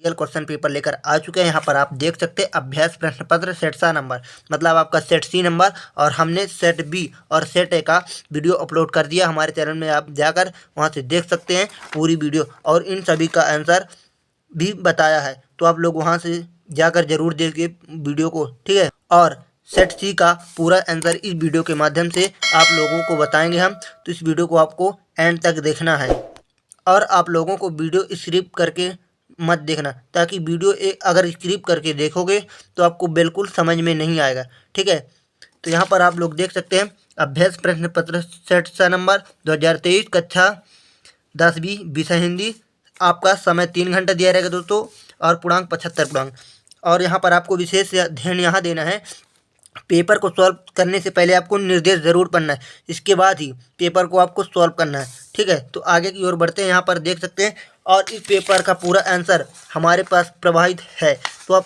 Real question paper लेकर आ चुके हैं। यहाँ पर आप देख सकते हैं अभ्यास प्रश्न पत्र सेट सा नंबर, मतलब आपका सेट सी नंबर, और हमने सेट बी और सेट ए का वीडियो अपलोड कर दिया हमारे चैनल में। आप जाकर वहाँ से देख सकते हैं पूरी वीडियो, और इन सभी का आंसर भी बताया है, तो आप लोग वहाँ से जाकर जरूर देखिए वीडियो को, ठीक है। और सेट सी का पूरा आंसर इस वीडियो के माध्यम से आप लोगों को बताएंगे हम, तो इस वीडियो को आपको एंड तक देखना है। और आप लोगों को वीडियो स्किप करके मत देखना, ताकि वीडियो अगर स्किप करके देखोगे तो आपको बिल्कुल समझ में नहीं आएगा, ठीक है। तो यहाँ पर आप लोग देख सकते हैं अभ्यास प्रश्न पत्र सेट सा नंबर 2023 कक्षा 10वीं विषय हिंदी। आपका समय 3 घंटा दिया रहेगा दोस्तों, और पूर्णांक 75 पूर्णांक। और यहाँ पर आपको विशेष ध्यान यहाँ देना है, पेपर को सॉल्व करने से पहले आपको निर्देश ज़रूर पढ़ना है, इसके बाद ही पेपर को आपको सॉल्व करना है, ठीक है। तो आगे की ओर बढ़ते हैं। यहाँ पर देख सकते हैं, और इस पेपर का पूरा आंसर हमारे पास प्रवाहित है, तो आप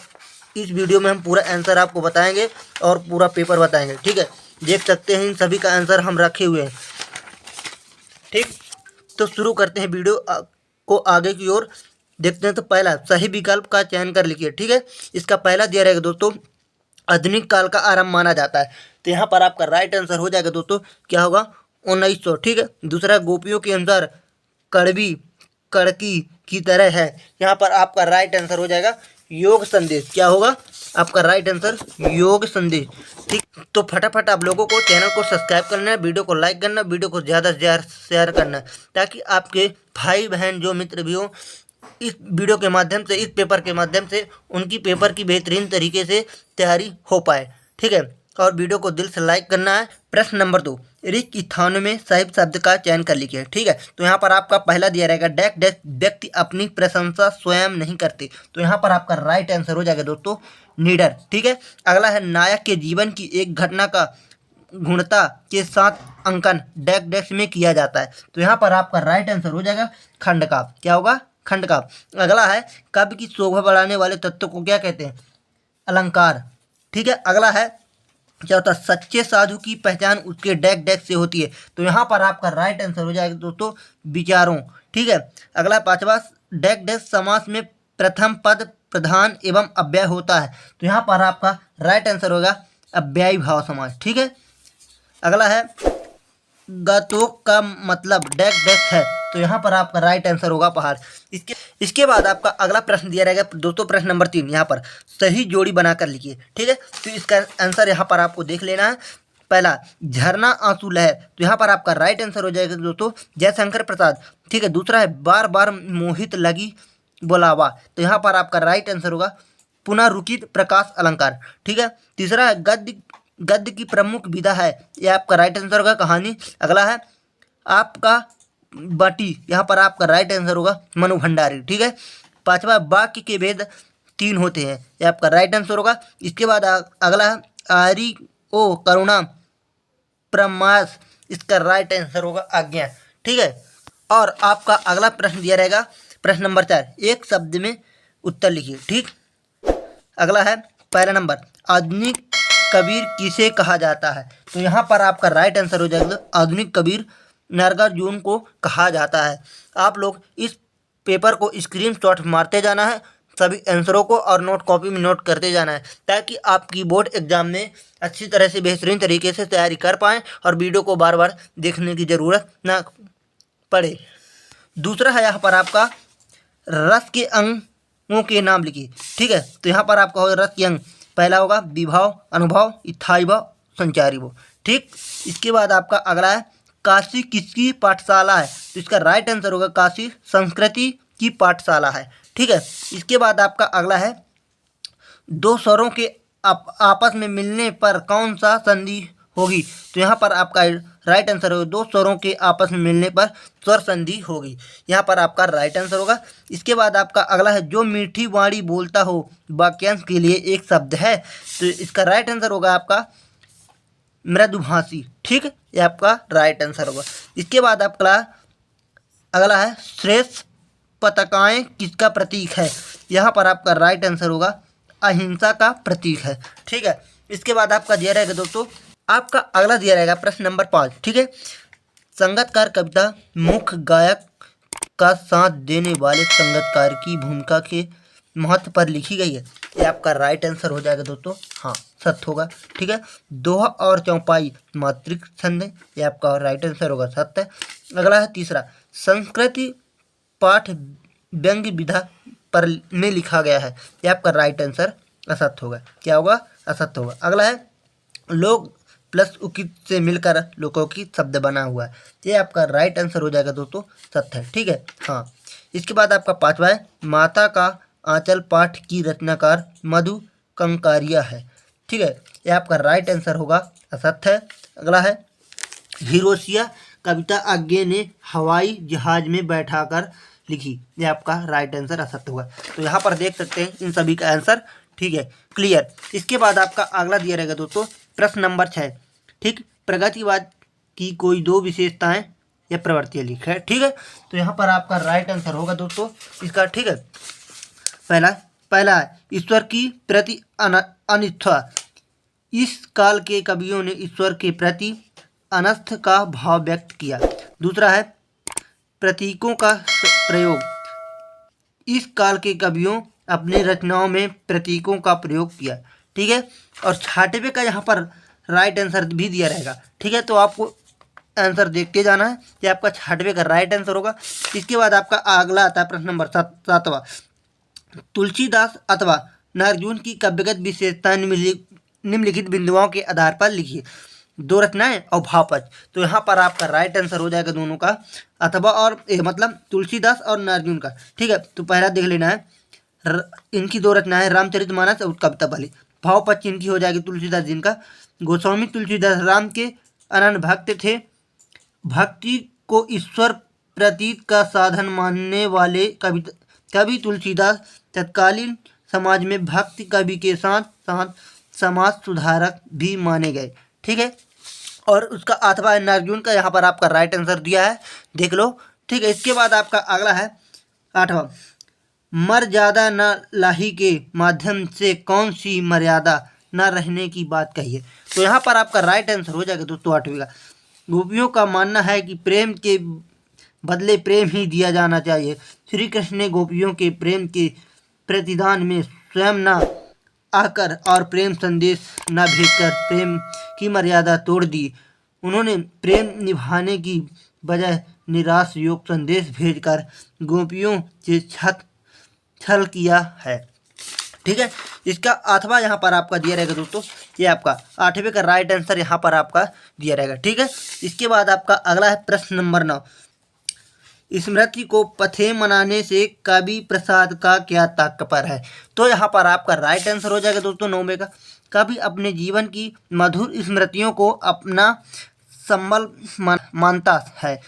इस वीडियो में हम पूरा आंसर आपको बताएंगे और पूरा पेपर बताएंगे, ठीक है। देख सकते हैं इन सभी का आंसर हम रखे हुए हैं, ठीक। तो शुरू करते हैं वीडियो को आगे की ओर देखते हैं। तो पहला सही विकल्प का चयन कर लिखिए, ठीक है। इसका पहला दिया रहेगा दोस्तों, आधुनिक काल का आरंभ माना जाता है, तो यहाँ पर आपका राइट आंसर हो जाएगा दोस्तों, क्या होगा, 1900, ठीक है। दूसरा गोपियों के अंदर कड़वी कड़की की तरह है, यहाँ पर आपका राइट आंसर हो जाएगा योग संदेश, क्या होगा आपका राइट आंसर, योग संदेश, ठीक। तो फटाफट आप लोगों को चैनल को सब्सक्राइब करना है, वीडियो को लाइक करना, वीडियो को ज़्यादा से ज़्यादा शेयर करना है, ताकि आपके भाई बहन जो मित्र भी हो इस वीडियो के माध्यम से, इस पेपर के माध्यम से उनकी पेपर की बेहतरीन तरीके से तैयारी हो पाए, ठीक है। और वीडियो को दिल से लाइक करना है। प्रश्न नंबर 2, रिक्त स्थानों में सही शब्द का चयन कर लीजिए, ठीक है। तो यहाँ पर आपका पहला दिया रहेगा डैश डैश व्यक्ति अपनी प्रशंसा स्वयं नहीं करते, तो यहाँ पर आपका राइट आंसर हो जाएगा दोस्तों नीडर, ठीक है। अगला है नायक के जीवन की एक घटना का गुणता के साथ अंकन डैश डैश में किया जाता है, तो यहाँ पर आपका राइट आंसर हो जाएगा खंड का, क्या होगा, खंड का। अगला है काव्य की शोभा बढ़ाने वाले तत्व को क्या कहते हैं, अलंकार, ठीक है। अगला है चौथा, सच्चे साधु की पहचान उसके डैश डैश से होती है, तो यहाँ पर आपका राइट आंसर हो जाएगा दोस्तों विचारों, ठीक है। अगला पांचवा, डैश डैश समास में प्रथम पद प्रधान एवं अव्यय होता है, तो यहाँ पर आपका राइट आंसर होगा अव्ययी भाव समास, ठीक है। अगला है गतोक का मतलब डैश डैश है, तो यहाँ पर आपका राइट आंसर होगा पहाड़। इसके बाद आपका अगला प्रश्न दिया रहेगा दोस्तों, प्रश्न नंबर 3, यहाँ पर सही जोड़ी बनाकर लिखिए, ठीक है। तो इसका आंसर यहाँ पर आपको देख लेना है। पहला झरना आंसू लहर, तो यहाँ पर आपका राइट आंसर हो जाएगा दोस्तों जयशंकर प्रसाद, ठीक है। दूसरा है बार बार मोहित लगी बोलावा, तो यहाँ पर आपका राइट आंसर होगा पुनरुचित प्रकाश अलंकार, ठीक है। तीसरा है गद्य की प्रमुख विधा है, यह आपका राइट आंसर होगा कहानी। अगला है आपका बाटी, यहाँ पर आपका राइट आंसर होगा मनु भंडारी, ठीक है। पांचवा वाक्य के भेद 3 होते हैं, यह आपका राइट आंसर होगा। इसके बाद अगला है आरी ओ करुणा प्रमास, इसका राइट आंसर होगा आज्ञा, ठीक है। और आपका अगला प्रश्न दिया रहेगा प्रश्न नंबर 4, एक शब्द में उत्तर लिखिए, ठीक। अगला है पहला नंबर, आधुनिक कबीर किसे कहा जाता है, तो यहाँ पर आपका राइट आंसर हो जाएगा आधुनिक कबीर नागार्जुन को कहा जाता है। आप लोग इस पेपर को स्क्रीनशॉट मारते जाना है सभी आंसरों को, और नोट कॉपी में नोट करते जाना है, ताकि आपकी बोर्ड एग्जाम में अच्छी तरह से बेहतरीन तरीके से तैयारी कर पाएँ और वीडियो को बार बार देखने की ज़रूरत ना पड़े। दूसरा है यहाँ पर आपका रस के अंगों के नाम लिखिए, ठीक है। तो यहाँ पर आपका होगा रस के अंग, पहला होगा विभाव, अनुभव, स्थायी भाव, संचारी भाव, ठीक। इसके बाद आपका अगला है काशी किसकी पाठशाला है, तो इसका राइट आंसर होगा काशी संस्कृति की पाठशाला है, ठीक है। इसके बाद आपका अगला है दो स्वरों के आपस में मिलने पर कौन सा संधि होगी, तो यहाँ पर आपका राइट आंसर होगा दो स्वरों के आपस में मिलने पर स्वर संधि होगी, यहाँ पर आपका राइट आंसर होगा। इसके बाद आपका अगला है जो मीठी वाणी बोलता हो वाक्यांश के लिए एक शब्द है, तो इसका राइट आंसर होगा आपका मृदुभाषी, ठीक है, ये आपका राइट आंसर होगा। इसके बाद आपका अगला है श्रेष्ठ पताकाएं किसका प्रतीक है, यहाँ पर आपका राइट आंसर होगा अहिंसा का प्रतीक है, ठीक है। इसके बाद आपका दिया रहेगा दोस्तों, आपका अगला दिया रहेगा प्रश्न नंबर 5, ठीक है। संगतकार कविता मुख्य गायक का साथ देने वाले संगतकार की भूमिका के महत्व पर लिखी गई है, ये आपका राइट आंसर हो जाएगा दोस्तों। हाँ, सत्य होगा। ठीक है, दोहा और चौपाई मातृक छंद है, ये आपका राइट आंसर होगा, सत्य है। अगला है तीसरा, संस्कृति पाठ व्यंग्य विधा पर में लिखा गया है, ये आपका राइट आंसर असत्य होगा। क्या होगा? असत्य होगा। अगला है लोग प्लस उकित से मिलकर लोकोकित शब्द बना हुआ है, ये आपका राइट आंसर हो जाएगा दोस्तों, सत्य है। ठीक है, हाँ। इसके बाद आपका पांचवा है, माता का आंचल पाठ की रचनाकार मधु कंकारिया है। ठीक है, ये आपका राइट आंसर होगा, असत्य है। अगला है हिरोशिया कविता आज्ञे ने हवाई जहाज में बैठाकर लिखी, ये आपका राइट आंसर असत्य होगा। तो यहाँ पर देख सकते हैं इन सभी का आंसर। ठीक है, क्लियर। इसके बाद आपका अगला दिया रहेगा दोस्तों प्रश्न नंबर 6। ठीक, प्रगतिवाद की कोई दो विशेषताएं या प्रवृत्तियां लिखा है। ठीक है, तो यहाँ पर आपका राइट आंसर होगा दोस्तों इसका। ठीक है, पहला है ईश्वर की प्रति अनिच्छा, इस काल के कवियों ने ईश्वर के प्रति अनस्थ का भाव व्यक्त किया। दूसरा है प्रतीकों का प्रयोग, इस काल के कवियों अपनी रचनाओं में प्रतीकों का प्रयोग किया। ठीक है, और छठवें का यहाँ पर राइट आंसर भी दिया रहेगा। ठीक है, तो आपको आंसर देख के जाना है, ये आपका छठवें का राइट आंसर होगा। इसके बाद आपका अगला आता है प्रश्न नंबर 7वां, तुलसीदास अथवा नागार्जुन की काव्यगत विशेषताएं निम्नलिखित बिंदुओं के आधार पर लिखिए। दो रचनाएं और भावपच। तो यहाँ पर आपका राइट आंसर हो जाएगा दोनों का, अथवा और मतलब तुलसीदास और नागार्जुन का। ठीक है, तो पहला देख लेना है, इनकी दो रचनाएं रामचरितमानस और कविता वाली। भावपच इनकी हो जाएगी तुलसीदास जिनका, गोस्वामी तुलसीदास राम के अनन्य भक्त थे, भक्ति को ईश्वर प्रतीत का साधन मानने वाले कवि तुलसीदास तत्कालीन समाज में भक्ति कवि के साथ साथ समाज सुधारक भी माने गए। ठीक है, और उसका अथवा नागार्जुन का यहाँ पर आपका राइट आंसर दिया है, देख लो। ठीक है, इसके बाद आपका अगला है 8वां, मर्यादा न लाही के माध्यम से कौन सी मर्यादा न रहने की बात कही है। तो यहाँ पर आपका राइट आंसर हो जाएगा दोस्तों 8वें का, गोपियों का मानना है कि प्रेम के बदले प्रेम ही दिया जाना चाहिए। श्री कृष्ण ने गोपियों के प्रेम के प्रतिदान में स्वयं न आकर और प्रेम संदेश न भेजकर प्रेम की मर्यादा तोड़ दी। उन्होंने प्रेम निभाने की बजाय निराश योग संदेश भेजकर गोपियों से छल किया है। ठीक है, इसका अथवा यहाँ पर आपका दिया रहेगा दोस्तों, ये आपका 8वें का राइट आंसर यहाँ पर आपका दिया रहेगा। ठीक है, इसके बाद आपका अगला है प्रश्न नंबर 9, स्मृति को पथे मनाने से कवि प्रसाद का क्या तात्पर्य है। तो यहाँ पर आपका राइट आंसर हो जाएगा दोस्तों 9वें का, कवि अपने जीवन की मधुर स्मृतियों को अपना संबल मानता है,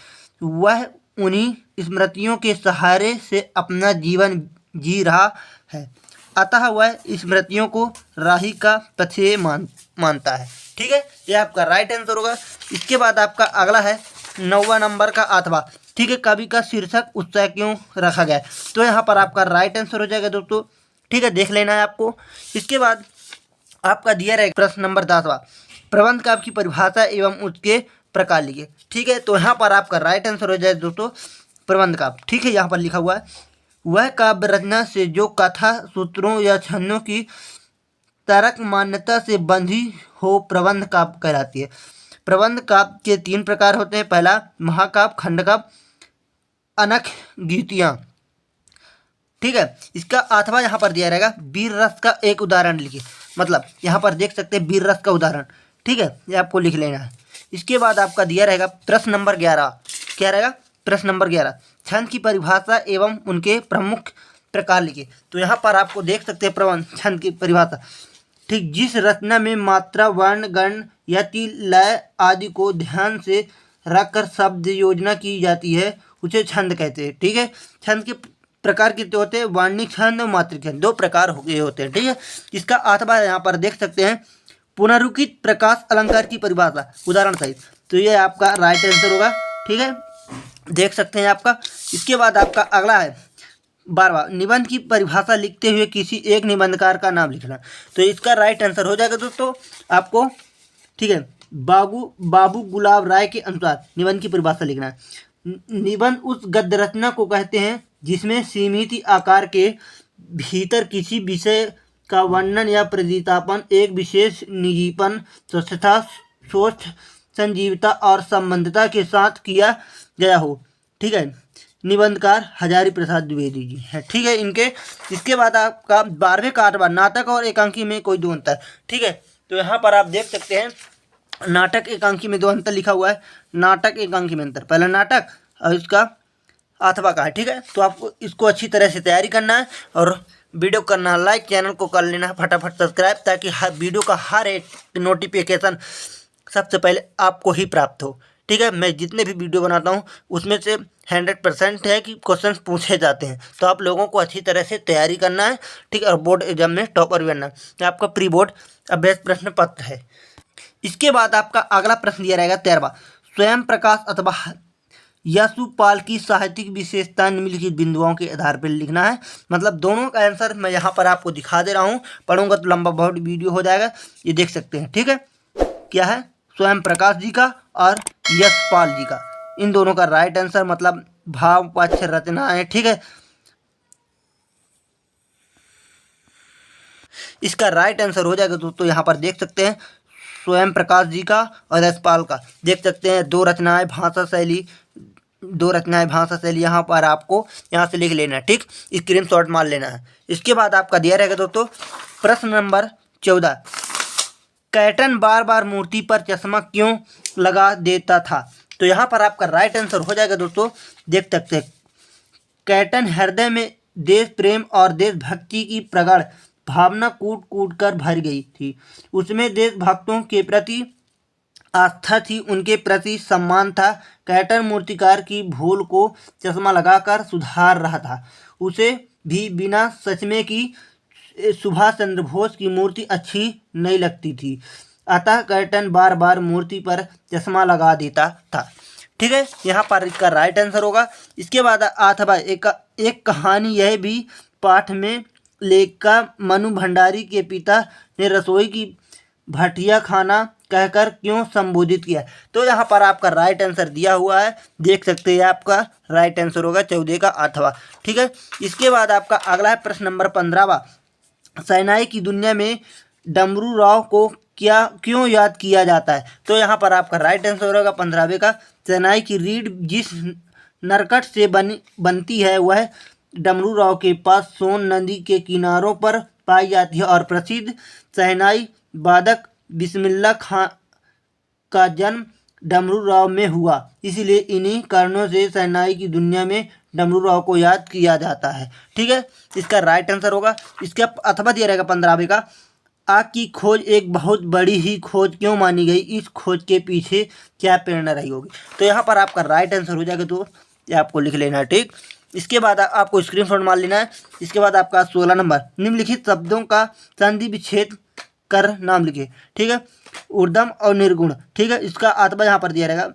वह उन्हीं स्मृतियों के सहारे से अपना जीवन जी रहा है, अतः वह स्मृतियों को राही का पथे मानता है। ठीक है, ये आपका राइट आंसर होगा। इसके बाद आपका अगला है 9वां नंबर का अथवा। ठीक है, कवि का शीर्षक उत्साह क्यों रखा गया है। तो यहाँ पर आपका राइट आंसर हो जाएगा दोस्तों। ठीक है, देख लेना है आपको। इसके बाद आपका दिया रहेगा प्रश्न नंबर 10वां, प्रबंध काव्य की परिभाषा एवं उसके प्रकार लिखिए। ठीक है, तो यहाँ पर आपका राइट आंसर हो जाएगा दोस्तों प्रबंध काव्य। ठीक है, यहाँ पर लिखा हुआ है, वह काव्य रचना से जो कथा सूत्रों या छंदों की तर्क मान्यता से बंधी हो प्रबंध काव्य कहलाती है। प्रबंध काव्य के 3 प्रकार होते हैं, पहला महाकाव्य, खंडकाव्य, अनख गीतियाँ। ठीक है, इसका अथवा यहाँ पर दिया रहेगा, वीर रस का एक उदाहरण लिखिए। मतलब यहाँ पर देख सकते हैं वीर रस का उदाहरण। ठीक है, ये आपको लिख लेना है। इसके बाद आपका दिया रहेगा प्रश्न नंबर 11। क्या रहेगा? प्रश्न नंबर 11, छंद की परिभाषा एवं उनके प्रमुख प्रकार लिखिए। तो यहाँ पर आपको देख सकते हैं प्रबंध छंद की परिभाषा। ठीक, जिस रचना में मात्रा, वर्ण, गण, यति, लय आदि को ध्यान से रखकर शब्द योजना की जाती है उसे छंद कहते हैं। ठीक है, छंद के प्रकार कितने होते हैं? वार्णिक छंद और मात्रिक छंद, 2 प्रकार होते हैं। ठीक है, इसका अथवा यहाँ पर देख सकते हैं, पुनरुक्ति प्रकाश अलंकार की परिभाषा उदाहरण सहित। तो ये आपका राइट आंसर होगा। ठीक है, देख सकते हैं आपका। इसके बाद आपका अगला है 12वां, निबंध की परिभाषा लिखते हुए किसी एक निबंधकार का नाम लिखना। तो इसका राइट आंसर हो जाएगा दोस्तों आपको। ठीक है, बाबू गुलाब राय के अनुसार निबंध की परिभाषा लिखना है। निबंध उस गद्य रचना को कहते हैं जिसमें सीमित आकार के भीतर किसी विषय का वर्णन या प्रतिस्थापन एक विशेष निजीपन, स्वच्छता, सोच, संजीवता और संबंधता के साथ किया गया हो। ठीक है। निबंधकार हजारी प्रसाद द्विवेदी जी हैं। ठीक है इनके। इसके बाद आपका 12वें का 8वां, नाटक और एकांकी में कोई दो अंतर। ठीक है, तो यहाँ पर आप देख सकते हैं नाटक एकांकी में दो अंतर लिखा हुआ है। नाटक एकांकी में अंतर, पहला नाटक और इसका 8वां का है। ठीक है, तो आपको इसको अच्छी तरह से तैयारी करना है और वीडियो करना है लाइक, चैनल को कर लेना है फटाफट सब्सक्राइब, ताकि हर वीडियो का हर एक नोटिफिकेशन सबसे पहले आपको ही प्राप्त हो। ठीक है, मैं जितने भी वीडियो बनाता हूँ उसमें से 100% है कि क्वेश्चन पूछे जाते हैं, तो आप लोगों को अच्छी तरह से तैयारी करना है। ठीक है, और बोर्ड एग्जाम में टॉपर भी बनना है। तो आपका प्री बोर्ड अभ्यास प्रश्न पत्र है। इसके बाद आपका अगला प्रश्न दिया रहेगा 13वां, स्वयं प्रकाश अथवा यशपाल की साहित्यिक विशेषता निम्नलिखित बिंदुओं के आधार पर लिखना है। मतलब दोनों का आंसर मैं यहाँ पर आपको दिखा दे रहा हूँ, पढ़ूंगा तो लंबा बहुत वीडियो हो जाएगा, ये देख सकते हैं। ठीक है, क्या है, स्वयं प्रकाश जी का और यशपाल जी का, इन दोनों का राइट आंसर मतलब भाव पक्ष रचनाएं। ठीक है, इसका राइट आंसर हो जाएगा दोस्तों, यहाँ पर देख सकते हैं स्वयं प्रकाश जी का और यशपाल का, देख सकते हैं दो रचनाएं भाषा शैली यहाँ पर आपको यहाँ से लिख लेना है। ठीक, स्क्रीनशॉट मार लेना है। इसके बाद आपका दिया रहेगा दोस्तों प्रश्न नंबर 14, कैटन बार बार मूर्ति पर चश्मा क्यों लगा देता था। तो यहाँ पर आपका राइट आंसर हो जाएगा दोस्तों, देख सकते हैं कैटन हृदय में देश प्रेम और देशभक्ति की प्रगाढ़ भावना कूट कूट कर भर गई थी। उसमें देशभक्तों के प्रति आस्था थी, उनके प्रति सम्मान था। कैटन मूर्तिकार की भूल को चश्मा लगाकर सुधार रहा था। उसे भी बिना सचमे की सुभाष चंद्र बोस की मूर्ति अच्छी नहीं लगती थी, अतः कैटन बार बार मूर्ति पर चश्मा लगा देता था। ठीक है, यहाँ पर इसका राइट आंसर होगा। इसके बाद अथवा एक कहानी यह भी पाठ में लेखक मनु भंडारी के पिता ने रसोई की भटिया खाना कहकर क्यों संबोधित किया। तो यहाँ पर आपका राइट आंसर दिया हुआ है, देख सकते हैं आपका राइट आंसर होगा 14 का 8वां। ठीक है, इसके बाद आपका अगला है प्रश्न नंबर 15वां, शहनाई की दुनिया में डमरू राव को क्यों याद किया जाता है। तो यहाँ पर आपका राइट आंसर होगा 15वें का, शहनाई की रीढ़ जिस नरकट से बनती है वह डमरू राव के पास सोन नदी के किनारों पर पाई जाती है और प्रसिद्ध शहनाई वादक बिस्मिल्लाह खां का जन्म डमरू राव में हुआ, इसलिए इन्हीं कारणों से शहनाई की दुनिया में डमरू राव को याद किया जाता है। ठीक है, इसका राइट आंसर होगा। इसका अथवा दिया रहेगा 15वें का, आग की खोज एक बहुत बड़ी ही खोज क्यों मानी गई, इस खोज के पीछे क्या प्रेरणा रही होगी। तो यहाँ पर आपका राइट आंसर हो जाएगा, तो ये आपको लिख लेना है। ठीक, इसके बाद आपको स्क्रीनशॉट मार लेना है। इसके बाद आपका 16 नंबर, निम्नलिखित शब्दों का संधि विच्छेद कर नाम लिखे। ठीक है, ऊर्ध्व और निर्गुण। ठीक है, इसका अथवा यहाँ पर दिया रहेगा,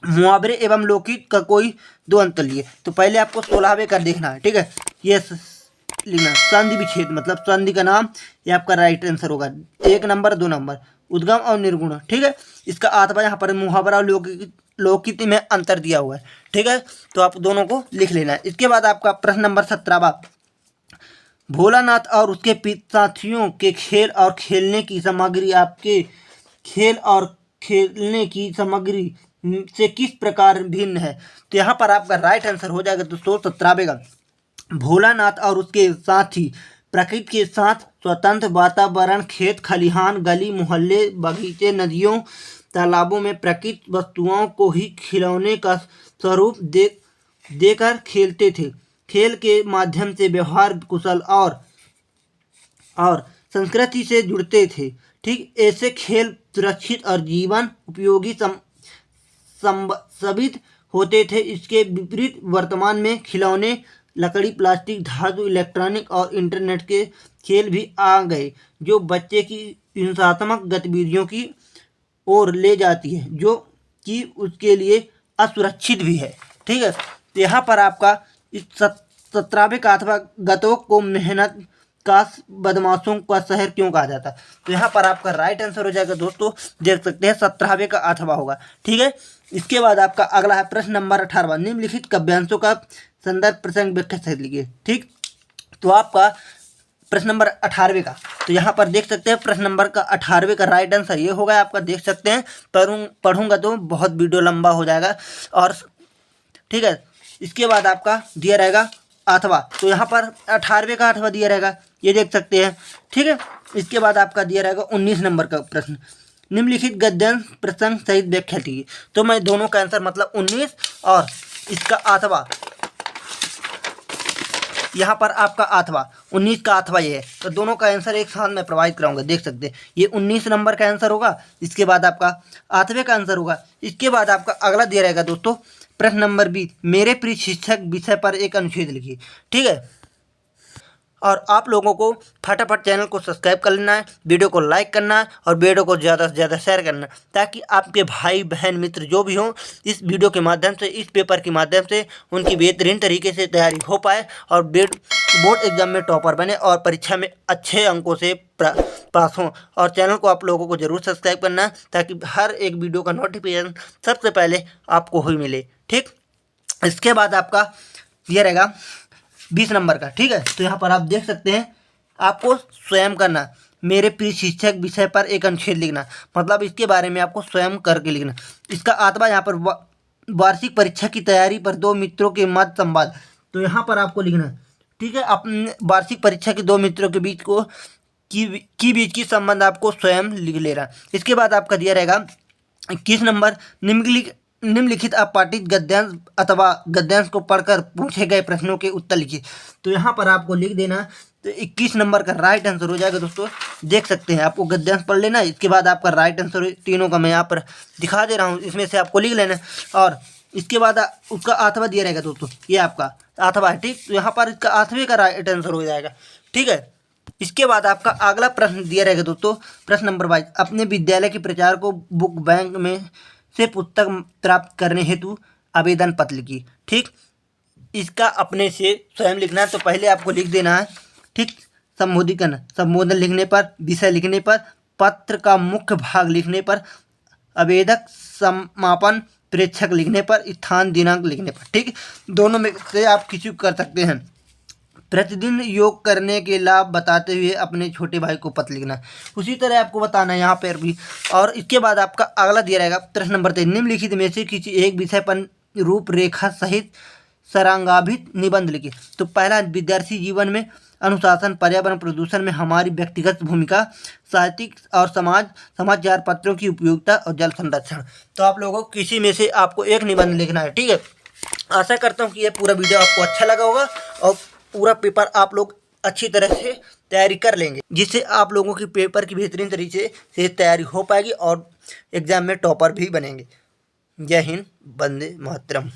मुहावरे एवं लोकगीत का कोई दो अंतर लिए। तो पहले आपको 16वें का देखना है। ठीक है, ये लिखना संधि विच्छेद मतलब संधि का नाम, ये आपका राइट आंसर होगा। 1 नंबर 2 नंबर उद्गम और निर्गुण। ठीक है, इसका अथवा यहाँ पर मुहावरा और लोकगीत में अंतर दिया हुआ है। ठीक है, तो आप दोनों को लिख लेना है। इसके बाद आपका प्रश्न नंबर 17वां, भोलानाथ और उसके साथियों के खेल और खेलने की सामग्री आपके खेल और खेलने की सामग्री से किस प्रकार भिन्न है। तो यहाँ पर आपका राइट आंसर हो जाएगा दोस्तों 17वें का, भोलानाथ और उसके साथी प्रकृति के साथ स्वतंत्र वातावरण, खेत खलिहान, गली मोहल्ले, बगीचे, नदियों, तालाबों में प्रकृति वस्तुओं को ही खिलौने का स्वरूप देकर खेलते थे। खेल के माध्यम से व्यवहार कुशल और संस्कृति से जुड़ते थे। ठीक, ऐसे खेल सुरक्षित और जीवन उपयोगी साबित होते थे। इसके विपरीत वर्तमान में खिलौने, लकड़ी, प्लास्टिक, धातु, इलेक्ट्रॉनिक और इंटरनेट के खेल भी आ गए जो बच्चे की हिंसात्मक गतिविधियों की ओर ले जाती है, जो कि उसके लिए असुरक्षित भी है। ठीक है, तो यहाँ पर आपका इस 17वें का अथवा गतों को मेहनत का बदमाशों का शहर क्यों कहा जाता है। तो यहाँ पर आपका राइट आंसर हो जाएगा दोस्तों, देख सकते हैं 17वें का अथवा होगा। ठीक है, इसके बाद आपका अगला है प्रश्न नंबर 18वां, निम्नलिखित काव्यांशों का संदर्भ प्रसंग व्याख्या सहित लिखिए। ठीक, तो आपका प्रश्न नंबर 18वें का, तो यहाँ पर देख सकते हैं प्रश्न नंबर का 18वें का राइट आंसर ये होगा आपका। देख सकते हैं, पढ़ूंगा तो बहुत वीडियो लंबा हो जाएगा। और ठीक है, इसके बाद आपका दिया रहेगा 8वां, तो यहाँ पर 18वें का 8वां दिया रहेगा, ये देख सकते हैं। ठीक है, इसके बाद आपका दिया रहेगा 19 नंबर का प्रश्न, निम्नलिखित गद्यांश प्रसंग सहित व्याख्या कीजिए। तो मैं दोनों का आंसर मतलब 19 और इसका 8वां, यहाँ पर आपका 8वां 19 का 8वां ये है, तो दोनों का आंसर एक साथ में प्रोवाइड कराऊंगा। देख सकते हैं ये 19 नंबर का आंसर होगा, इसके बाद आपका 8वें का आंसर होगा। इसके बाद आपका अगला दिया रहेगा दोस्तों प्रश्न नंबर 20, मेरे प्रिय शिक्षक विषय पर एक अनुच्छेद लिखिए। ठीक है, और आप लोगों को फटाफट चैनल को सब्सक्राइब कर लेना है, वीडियो को लाइक करना है और वीडियो को ज़्यादा से ज़्यादा शेयर करना है, ताकि आपके भाई बहन मित्र जो भी हों इस वीडियो के माध्यम से, इस पेपर के माध्यम से उनकी बेहतरीन तरीके से तैयारी हो पाए और बोर्ड एग्जाम में टॉपर बने और परीक्षा में अच्छे अंकों से पास हों। और चैनल को आप लोगों को ज़रूर सब्सक्राइब करना है, ताकि हर एक वीडियो का नोटिफिकेशन सबसे पहले आपको ही मिले। ठीक, इसके बाद आपका दिया रहेगा 20 नंबर का। ठीक है, तो यहाँ पर आप देख सकते हैं आपको स्वयं करना, मेरे प्रिय शिक्षक विषय पर एक अनुच्छेद लिखना, मतलब इसके बारे में आपको स्वयं करके लिखना। इसका 8वां यहाँ पर वार्षिक परीक्षा की तैयारी पर दो मित्रों के मत संवाद, तो यहाँ पर आपको लिखना। ठीक है, अपने वार्षिक परीक्षा के दो मित्रों के बीच बीच की संबंध आपको स्वयं लिख लेना। इसके बाद आपका दिया रहेगा 21 नंबर, निम्नलिखित अपाठित गद्यांश अथवा गद्यांश को पढ़कर पूछे गए प्रश्नों के उत्तर लिखिए। तो यहाँ पर आपको लिख देना, तो 21 नंबर का राइट आंसर हो जाएगा दोस्तों। देख सकते हैं, आपको गद्यांश पढ़ लेना, इसके बाद आपका राइट आंसर तीनों का मैं यहाँ पर दिखा दे रहा हूँ, इसमें से आपको लिख लेना। और इसके बाद उसका 8वां दिया रहेगा दोस्तों, ये आपका 8वां है। ठीक, तो यहाँ पर इसका 8वें का राइट आंसर हो जाएगा। ठीक है, इसके बाद आपका अगला प्रश्न दिया रहेगा दोस्तों प्रश्न नंबर 22, अपने विद्यालय के प्रचार को बुक बैंक में से पुस्तक प्राप्त करने हेतु आवेदन पत्र लिखिए। ठीक, इसका अपने से स्वयं लिखना है, तो पहले आपको लिख देना है। ठीक, संबोधन संबोधन लिखने पर, विषय लिखने पर, पत्र का मुख्य भाग लिखने पर, आवेदक समापन प्रेक्षक लिखने पर, स्थान दिनांक लिखने पर। ठीक, दोनों में से आप किसी को कर सकते हैं। प्रतिदिन योग करने के लाभ बताते हुए अपने छोटे भाई को पत्र लिखना, उसी तरह आपको बताना है यहाँ पर भी। और इसके बाद आपका अगला दिया रहेगा प्रश्न नंबर 23, निम्नलिखित में से किसी एक विषय पर रूपरेखा सहित सारांशाभित निबंध लिखिए। तो पहला, विद्यार्थी जीवन में अनुशासन, पर्यावरण प्रदूषण में हमारी व्यक्तिगत भूमिका, साहित्यिक और समाचार पत्रों की उपयोगिता और जल संरक्षण। तो आप लोगों को किसी में से आपको एक निबंध लिखना है। ठीक है, आशा करता हूँ कि ये पूरा वीडियो आपको अच्छा लगा होगा और पूरा पेपर आप लोग अच्छी तरह से तैयारी कर लेंगे, जिससे आप लोगों की पेपर की बेहतरीन तरीके से तैयारी हो पाएगी और एग्ज़ाम में टॉपर भी बनेंगे। जय हिंद, वंदे मातरम।